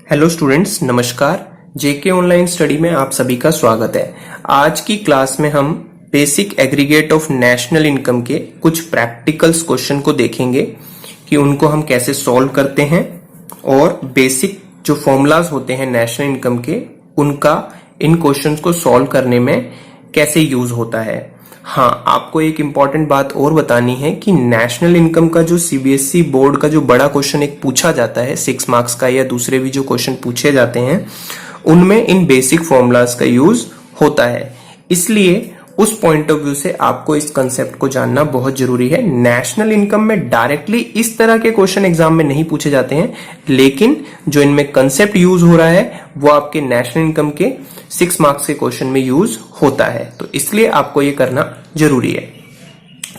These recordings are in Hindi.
हेलो स्टूडेंट्स, नमस्कार। जेके ऑनलाइन स्टडी में आप सभी का स्वागत है। आज की क्लास में हम basic aggregate of national income के कुछ प्रैक्टिकल्स क्वेश्चन को देखेंगे कि उनको हम कैसे सॉल्व करते हैं और बेसिक जो फॉर्मूलाज होते हैं नेशनल इनकम के उनका इन क्वेश्चंस को सॉल्व करने में कैसे यूज होता है। हाँ, आपको एक इम्पॉर्टेंट बात और बतानी है कि नेशनल इनकम का जो सीबीएसई बोर्ड का जो बड़ा क्वेश्चन एक पूछा जाता है 6 मार्क्स का, या दूसरे भी जो क्वेश्चन पूछे जाते हैं उनमें इन बेसिक फॉर्मूलाज का यूज होता है। इसलिए उस पॉइंट ऑफ व्यू से आपको इस कंसेप्ट को जानना बहुत जरूरी है। नेशनल इनकम में डायरेक्टली इस तरह के क्वेश्चन एग्जाम में नहीं पूछे जाते हैं, लेकिन जो इनमें कंसेप्ट यूज हो रहा है वो आपके नेशनल इनकम के 6 मार्क्स के क्वेश्चन में यूज होता है, तो इसलिए आपको ये करना जरूरी है।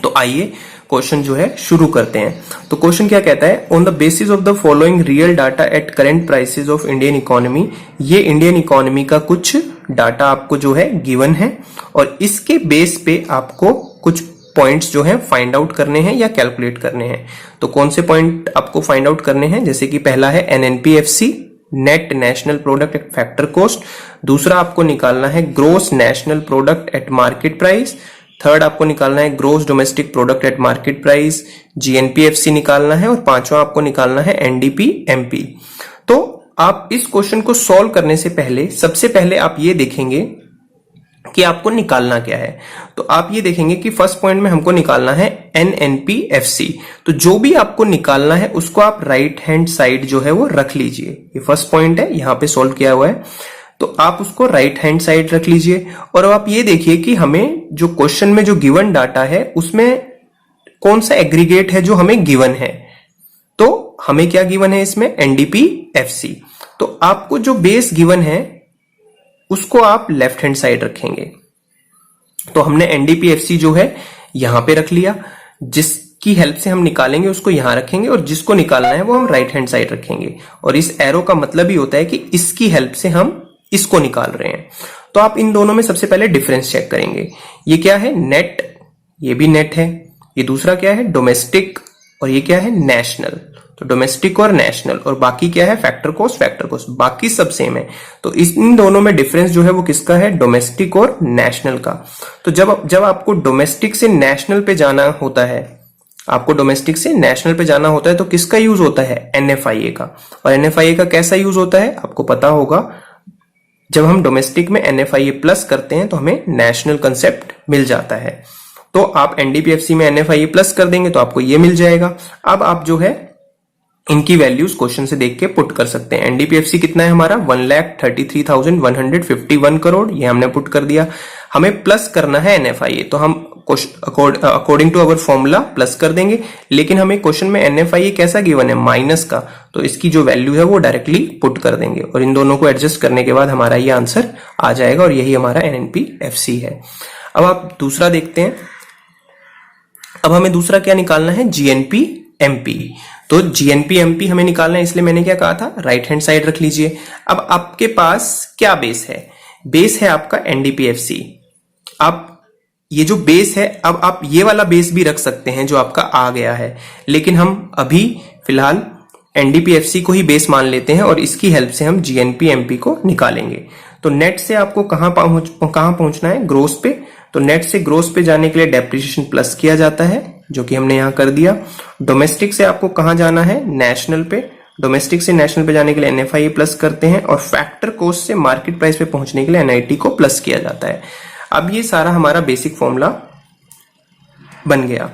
तो आइए क्वेश्चन जो है शुरू करते हैं। तो क्वेश्चन क्या कहता है, on the basis of the following real data at current prices of Indian economy. ये इंडियन इकोनॉमी का कुछ डाटा आपको जो है गिवन है और इसके बेस पे आपको कुछ पॉइंट्स जो है फाइंड आउट करने हैं या कैलकुलेट करने हैं। तो कौन से पॉइंट आपको फाइंड आउट करने हैं, जैसे कि पहला है NNPFC, net national product at factor cost. दूसरा आपको निकालना है gross national product at market price. Third आपको निकालना है gross domestic product at market price, GNPFC निकालना है। और पांचवा आपको निकालना है एनडीपी-एमपी। तो आप इस क्वेश्चन को सॉल्व करने से पहले सबसे पहले आप ये देखेंगे कि आपको निकालना क्या है। तो आप ये देखेंगे कि फर्स्ट पॉइंट में हमको निकालना है एनएनपीएफसी। तो जो भी आपको निकालना है उसको आप राइट हैंड साइड जो है वो रख लीजिए। ये फर्स्ट पॉइंट है, यहां पे सॉल्व किया हुआ है, तो आप उसको राइट हैंड साइड रख लीजिए। और अब आप ये देखिए कि हमें जो क्वेश्चन में जो गिवन डाटा है उसमें कौन सा एग्रीगेट है जो हमें गिवन है। तो हमें क्या गिवन है इसमें, एनडीपी-एफसी। तो आपको जो बेस गिवन है उसको आप लेफ्ट हैंड साइड रखेंगे। तो हमने एनडीपीएफसी जो है यहां पे रख लिया, जिसकी हेल्प से हम निकालेंगे उसको यहां रखेंगे और जिसको निकालना है वो हम राइट हैंड साइड रखेंगे। और इस एरो का मतलब ही होता है कि इसकी हेल्प से हम इसको निकाल रहे हैं। तो आप इन दोनों में सबसे पहले डिफरेंस चेक करेंगे। ये क्या है, नेट, ये भी नेट है। ये दूसरा क्या है, डोमेस्टिक, और ये क्या है, नेशनल। तो डोमेस्टिक और नेशनल, और बाकी क्या है, फैक्टर कॉस्ट, बाकी सब सेम है। तो इन दोनों में डिफरेंस जो है वो किसका है, डोमेस्टिक और नेशनल का। तो जब आपको डोमेस्टिक से नेशनल पे जाना होता है, आपको डोमेस्टिक से नेशनल पे जाना होता है, तो किसका यूज होता है, एनएफआईए का। और एनएफआईए का कैसा यूज होता है आपको पता होगा, जब हम डोमेस्टिक में एनएफआईए प्लस करते हैं तो हमें नेशनल कंसेप्ट मिल जाता है। तो आप एनडीपीएफसी में एनएफआईए प्लस कर देंगे तो आपको ये मिल जाएगा। अब आप जो है इनकी वैल्यूज क्वेश्चन से देख के पुट कर सकते हैं। एनडीपीएफसी कितना है हमारा, 1,33,151 करोड़, ये हमने पुट कर दिया। हमें प्लस करना है एनएफआईए, तो हम according to our formula plus कर देंगे। लेकिन हमें क्वेश्चन में एनएफआईए कैसा गिवन है, माइनस का, तो इसकी जो वैल्यू है वो डायरेक्टली पुट कर देंगे और इन दोनों को एडजस्ट करने के बाद हमारा ये आंसर आ जाएगा और यही हमारा एनएनपीएफसी है। अब आप दूसरा देखते हैं। अब हमें दूसरा क्या निकालना है, जीएनपी-एमपी। तो जीएनपी-एमपी हमें निकालना है, इसलिए मैंने क्या कहा था, राइट हैंड साइड रख लीजिए। अब आपके पास क्या बेस है, बेस है आपका एनडीपीएफसी। आप ये जो बेस है, अब आप ये वाला बेस भी रख सकते हैं जो आपका आ गया है, लेकिन हम अभी फिलहाल एनडीपीएफसी को ही बेस मान लेते हैं और इसकी हेल्प से हम जीएनपी-एमपी को निकालेंगे। तो नेट से आपको कहां पहुंचना है, ग्रोस पे। तो नेट से ग्रोस पे जाने के लिए डेप्रिसिएशन प्लस किया जाता है, जो कि हमने यहां कर दिया। डोमेस्टिक से आपको कहां जाना है, नेशनल पे। डोमेस्टिक से नेशनल पे जाने के लिए एनएफआईए प्लस करते हैं और फैक्टर कॉस्ट से मार्केट प्राइस पे पहुंचने के लिए एनआईटी को प्लस किया जाता है। अब ये सारा हमारा बेसिक फॉर्मूला बन गया।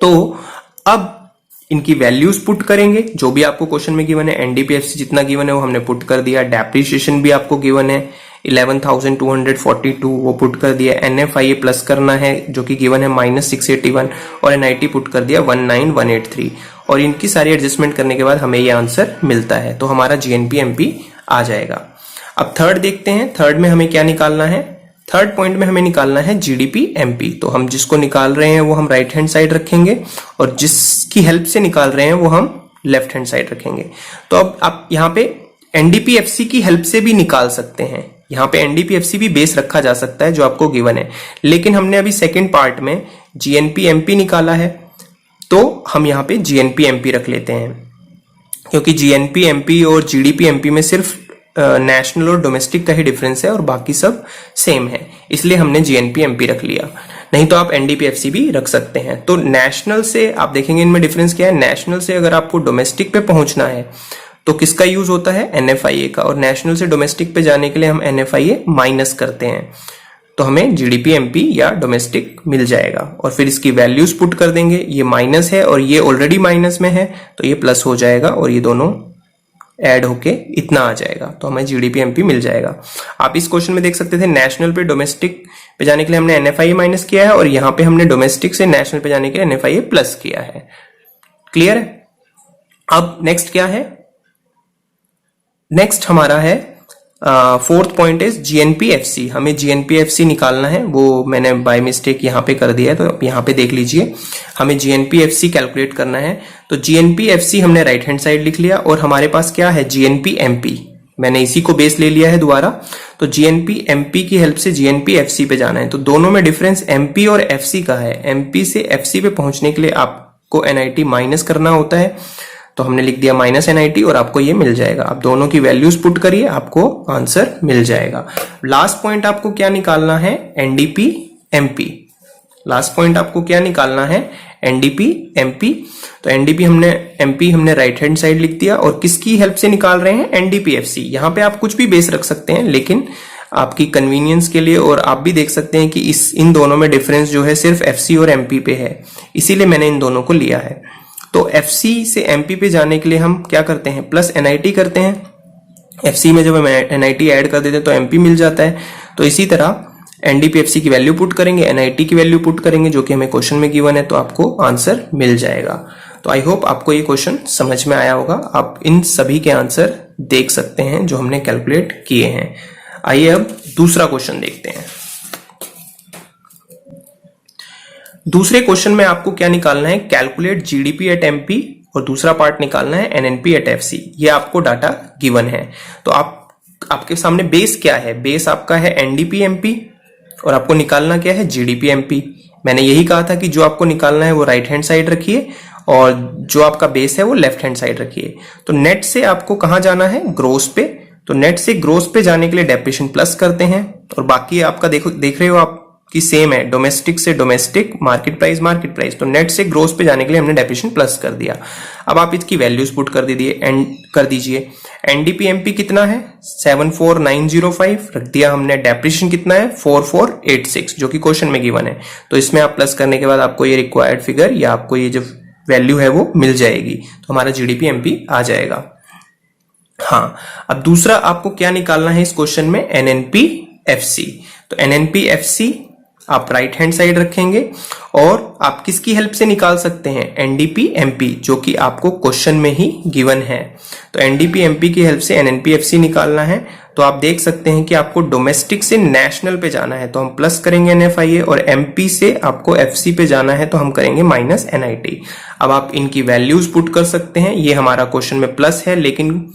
तो अब इनकी वैल्यूज पुट करेंगे, जो भी आपको क्वेश्चन में गिवन है। एनडीपीएफसी जितना गिवन है वो हमने पुट कर दिया। डेप्रिसिएशन भी आपको गिवन है 11,242, वो पुट कर दिया। एनएफआईए प्लस करना है जो कि गिवन है -681, और एनआईटी पुट कर दिया 19,183। और इनकी सारी एडजस्टमेंट करने के बाद हमें ये आंसर मिलता है। तो हमारा जीएनपी-एमपी आ जाएगा। अब थर्ड देखते हैं। थर्ड में हमें क्या निकालना है, थर्ड पॉइंट में हमें निकालना है जीडीपी-एमपी। तो हम जिसको निकाल रहे हैं वो हम राइट हैंड साइड रखेंगे और जिसकी हेल्प से निकाल रहे हैं वो हम लेफ्ट हैंड साइड रखेंगे। तो अब आप यहाँ पे एनडीपीएफसी की हेल्प से भी निकाल सकते हैं। यहाँ पे एनडीपीएफसी भी बेस रखा जा सकता है जो आपको गिवन है, लेकिन हमने अभी सेकेंड पार्ट में जीएनपी-एमपी निकाला है, तो हम यहाँ पे जीएनपी-एमपी रख लेते हैं। क्योंकि जीएनपी एमपी और जीडीपी एमपी में सिर्फ नेशनल और डोमेस्टिक का ही डिफरेंस है और बाकी सब सेम है, इसलिए हमने जीएनपी एमपी रख लिया। नहीं तो आप एनडीपीएफसी भी रख सकते हैं। तो नेशनल से आप देखेंगे इनमें डिफरेंस क्या है। नेशनल से अगर आपको डोमेस्टिक पे पहुंचना है तो किसका यूज होता है, एनएफआईए का, और नेशनल से डोमेस्टिक पे जाने के लिए हम एनएफआईए माइनस करते हैं, तो हमें जीडीपी एमपी या डोमेस्टिक मिल जाएगा। और फिर इसकी वैल्यूज पुट कर देंगे, ये माइनस है और ये ऑलरेडी माइनस में है तो ये प्लस हो जाएगा और ये दोनों ऐड होके इतना आ जाएगा, तो हमें जीडीपी एमपी मिल जाएगा। आप इस क्वेश्चन में देख सकते थे नेशनल पे डोमेस्टिक पे जाने के लिए हमने एनएफआईए माइनस किया है और यहाँ पे हमने डोमेस्टिक से नेशनल पे जाने के लिए एनएफआईए प्लस किया है। क्लियर है। अब नेक्स्ट क्या है, नेक्स्ट हमारा है फोर्थ पॉइंट इज जीएनपीएफसी। हमें जीएनपीएफसी निकालना है, वो मैंने बाय मिस्टेक यहाँ पे कर दिया है, तो यहाँ पे देख लीजिए। हमें जीएनपीएफसी कैलकुलेट करना है, तो जीएनपीएफसी हमने राइट हैंड साइड लिख लिया और हमारे पास क्या है, जीएनपीएमपी। मैंने इसी को बेस ले लिया है दोबारा। तो जीएनपीएमपी की हेल्प से जीएनपीएफसी पे जाना है, तो दोनों में डिफरेंस एमपी और एफसी का है। एमपी से एफसी पे पहुंचने के लिए आपको एनआईटी माइनस करना होता है, तो हमने लिख दिया माइनस एनआईटी और आपको ये मिल जाएगा। आप दोनों की वैल्यूज पुट करिए, आपको आंसर मिल जाएगा। लास्ट पॉइंट आपको क्या निकालना है, एनडीपी एमपी। लास्ट पॉइंट आपको क्या निकालना है, एनडीपी एमपी। तो एनडीपी हमने एमपी हमने राइट हैंड साइड लिख दिया और किसकी हेल्प से निकाल रहे हैं, एनडीपीएफसी। यहां पे आप कुछ भी बेस रख सकते हैं, लेकिन आपकी कन्वीनियंस के लिए, और आप भी देख सकते हैं कि इन दोनों में डिफरेंस जो है सिर्फ एफसी और एमपी पे है, इसीलिए मैंने इन दोनों को लिया है। तो एफसी से एमपी पे जाने के लिए हम क्या करते हैं, प्लस एनआईटी करते हैं। एफसी में जब हम एनआईटी ऐड कर देते हैं तो एमपी मिल जाता है। तो इसी तरह एनडीपीएफसी की वैल्यू पुट करेंगे, एनआईटी की वैल्यू पुट करेंगे, जो कि हमें क्वेश्चन में गिवन है, तो आपको आंसर मिल जाएगा। तो आई होप आपको ये क्वेश्चन समझ में आया होगा। आप इन सभी के आंसर देख सकते हैं जो हमने कैलकुलेट किए हैं। आइए अब दूसरा क्वेश्चन देखते हैं। दूसरे क्वेश्चन में आपको क्या निकालना है, कैलकुलेट जीडीपी एट एमपी, और दूसरा पार्ट निकालना है एनएनपी एट एफसी। ये आपको डाटा गिवन है। तो आपके सामने बेस क्या है, बेस आपका है एनडीपी एमपी और आपको निकालना क्या है, जीडीपी एमपी। मैंने यही कहा था कि जो आपको निकालना है वो राइट हैंड साइड रखिए और जो आपका बेस है वो लेफ्ट हैंड साइड रखिए। तो नेट से आपको कहां जाना है, ग्रोस पे। तो नेट से ग्रोस पे जाने के लिए डेप्रिसिएशन प्लस करते हैं और बाकी आपका देख रहे हो आप कि सेम है, डोमेस्टिक से डोमेस्टिक, मार्केट प्राइस। तो नेट से ग्रोस पे जाने के लिए हमने डेप्रिसिएशन प्लस कर दिया। अब आप इसकी वैल्यूज पुट कर दीजिए। एनडीपीएमपी कितना है, 74905 रख दिया हमने। डेप्रिसिएशन कितना है, 4486, जो कि क्वेश्चन में गिवन है। तो इसमें आप प्लस करने के बाद आपको ये रिक्वायर्ड फिगर या आपको ये जो वैल्यू है वो मिल जाएगी, तो हमारा जीडीपी एमपी आ जाएगा। हाँ, अब दूसरा आपको क्या निकालना है इस क्वेश्चन में, एनएनपी एफसी। तो एनएनपी एफसी आप राइट हैंड साइड रखेंगे और आप किसकी हेल्प से निकाल सकते हैं, एनडीपी एमपी, जो कि आपको क्वेश्चन में ही गिवन है। तो एनडीपी एमपी की हेल्प से एनएनपी एफसी निकालना है। तो आप देख सकते हैं कि आपको डोमेस्टिक से नेशनल पे जाना है तो हम प्लस करेंगे एनएफआईए, और एमपी से आपको एफसी पे जाना है तो हम करेंगे माइनस एनआईटी। अब आप इनकी वैल्यूज पुट कर सकते हैं। ये हमारा क्वेश्चन में प्लस है, लेकिन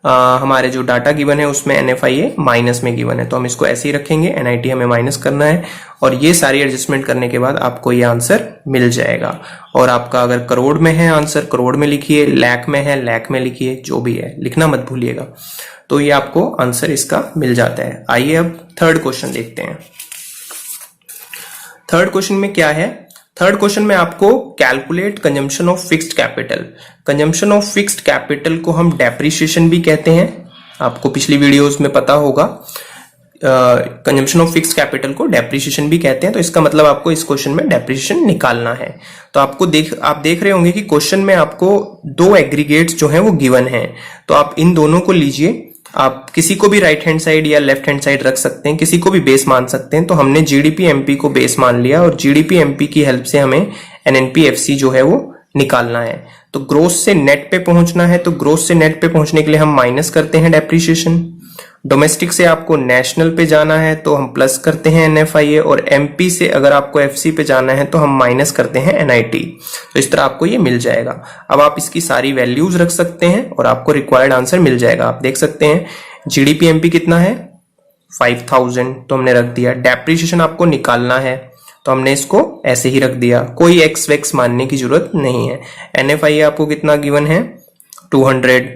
हमारे जो डाटा गिवन है उसमें एनएफआईए माइनस में गिवन है, तो हम इसको ऐसे ही रखेंगे। एनआईटी हमें माइनस करना है और ये सारी एडजस्टमेंट करने के बाद आपको ये आंसर मिल जाएगा। और आपका अगर करोड़ में है आंसर, करोड़ में लिखिए, लाख में है लाख में लिखिए, जो भी है लिखना मत भूलिएगा। तो ये आपको आंसर इसका मिल जाता है। आइए अब थर्ड क्वेश्चन देखते हैं। थर्ड क्वेश्चन में क्या है, थर्ड क्वेश्चन में आपको calculate consumption of fixed capital. Consumption of fixed capital को हम डेप्रिसिएशन भी कहते हैं, आपको पिछली वीडियोस में पता होगा। कंजम्पशन ऑफ फिक्स्ड कैपिटल को डेप्रिसिएशन भी कहते हैं। तो इसका मतलब आपको इस क्वेश्चन में डेप्रिसिएशन निकालना है। तो आप देख रहे होंगे कि क्वेश्चन में आपको दो एग्रीगेट्स जो हैं वो गिवन हैं, तो आप इन दोनों को लीजिए। आप किसी को भी राइट हैंड साइड या लेफ्ट हैंड साइड रख सकते हैं, किसी को भी बेस मान सकते हैं। तो हमने जीडीपी एमपी को बेस मान लिया और जीडीपी एमपी की हेल्प से हमें एनएनपी एफसी जो है वो निकालना है। तो ग्रोस से नेट पे पहुंचना है, तो ग्रोस से नेट पे पहुंचने के लिए हम माइनस करते हैं डेप्रिसिएशन। डोमेस्टिक से आपको नेशनल पे जाना है तो हम प्लस करते हैं एनएफआईए, और एमपी से अगर आपको एफसी पे जाना है तो हम माइनस करते हैं एनआईटी। तो इस तरह आपको ये मिल जाएगा। अब आप इसकी सारी वैल्यूज रख सकते हैं और आपको रिक्वायर्ड आंसर मिल जाएगा। आप देख सकते हैं जीडीपी एमपी कितना है, 5000, तो हमने रख दिया। डेप्रिसिएशन आपको निकालना है तो हमने इसको ऐसे ही रख दिया, कोई एक्स वेक्स मानने की जरूरत नहीं है। एनएफआईए आपको कितना गिवन है, 200,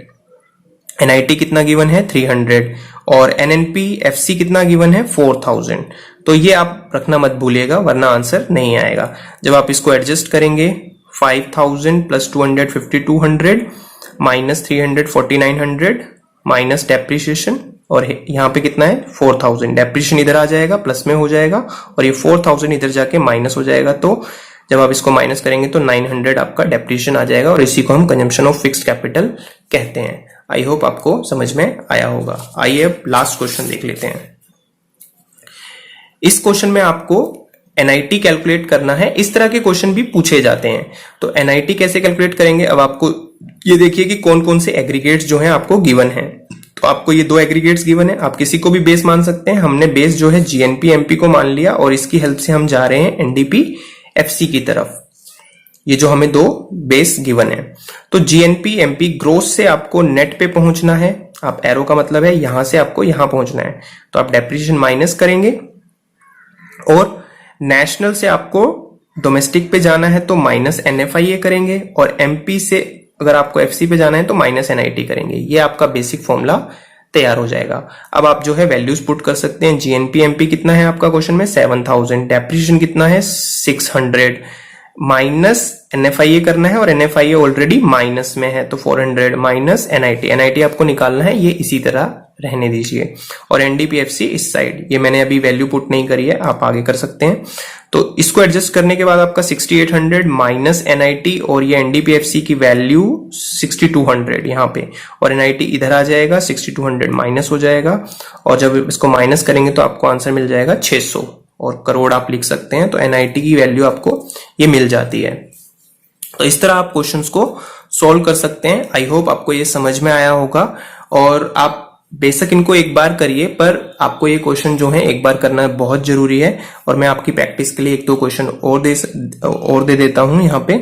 NIT कितना गिवन है 300 और NNP FC कितना गिवन है 4000। तो ये आप रखना मत भूलिएगा वरना आंसर नहीं आएगा। जब आप इसको एडजस्ट करेंगे 5000 प्लस 250 200 माइनस 300 4900 माइनस डेप्रिसिएशन और यहाँ पे कितना है 4000। डेप्रिसिएशन इधर आ जाएगा प्लस में हो जाएगा और ये 4000 इधर जाके माइनस हो जाएगा। तो जब आप इसको माइनस करेंगे तो 900 आपका डेप्रिसिएशन आ जाएगा और इसी को हम कंजम्पशन ऑफ फिक्स्ड कैपिटल कहते हैं। आई होप आपको समझ में आया होगा। आइए अब लास्ट क्वेश्चन देख लेते हैं। इस क्वेश्चन में आपको NIT कैलकुलेट करना है। इस तरह के क्वेश्चन भी पूछे जाते हैं। तो NIT कैसे कैलकुलेट करेंगे, अब आपको ये देखिए कि कौन कौन से एग्रीगेट्स जो हैं आपको गिवन है। तो आपको ये दो एग्रीगेट्स गिवन है, आप किसी को भी बेस मान सकते हैं। हमने बेस जो है GNP MP को मान लिया और इसकी हेल्प से हम जा रहे हैं NDP FC की तरफ। ये जो हमें दो बेस गिवन है, तो GNP MP ग्रोस से आपको नेट पे पहुंचना है। आप एरो का मतलब है यहां से आपको यहां पहुंचना है। तो आप डेप्रिसिएशन माइनस करेंगे और नेशनल से आपको डोमेस्टिक पे जाना है तो माइनस NFIA करेंगे और MP से अगर आपको FC पे जाना है तो माइनस NIT करेंगे। ये आपका बेसिक फॉर्मूला तैयार हो जाएगा। अब आप जो है वैल्यूज पुट कर सकते हैं। GNP MP कितना है आपका क्वेश्चन में 7000, डेप्रिसिएशन कितना है 600 माइनस NFIA करना है और NFIA ऑलरेडी माइनस में है तो 400 माइनस NIT आपको निकालना है, ये इसी तरह रहने दीजिए। और NDPFC इस साइड, ये मैंने अभी वैल्यू पुट नहीं करी है, आप आगे कर सकते हैं। तो इसको एडजस्ट करने के बाद आपका 6800 माइनस NIT और ये NDPFC की वैल्यू 6200 यहाँ पे और NIT इधर आ जाएगा, 6200 माइनस हो जाएगा और जब इसको माइनस करेंगे तो आपको आंसर मिल जाएगा 600 और करोड़ आप लिख सकते हैं। तो NIT की वैल्यू आपको ये मिल जाती है। तो इस तरह आप क्वेश्चंस को सॉल्व कर सकते हैं। आई होप आपको ये समझ में आया होगा और आप बेशक इनको एक बार करिए, पर आपको ये क्वेश्चन जो है एक बार करना बहुत जरूरी है और मैं आपकी प्रैक्टिस के लिए एक दो क्वेश्चन और दे देता हूं यहाँ पे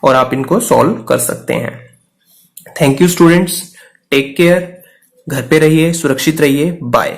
और आप इनको सॉल्व कर सकते हैं। Thank you students, take care, घर पे रहिए, सुरक्षित रहिए, बाय।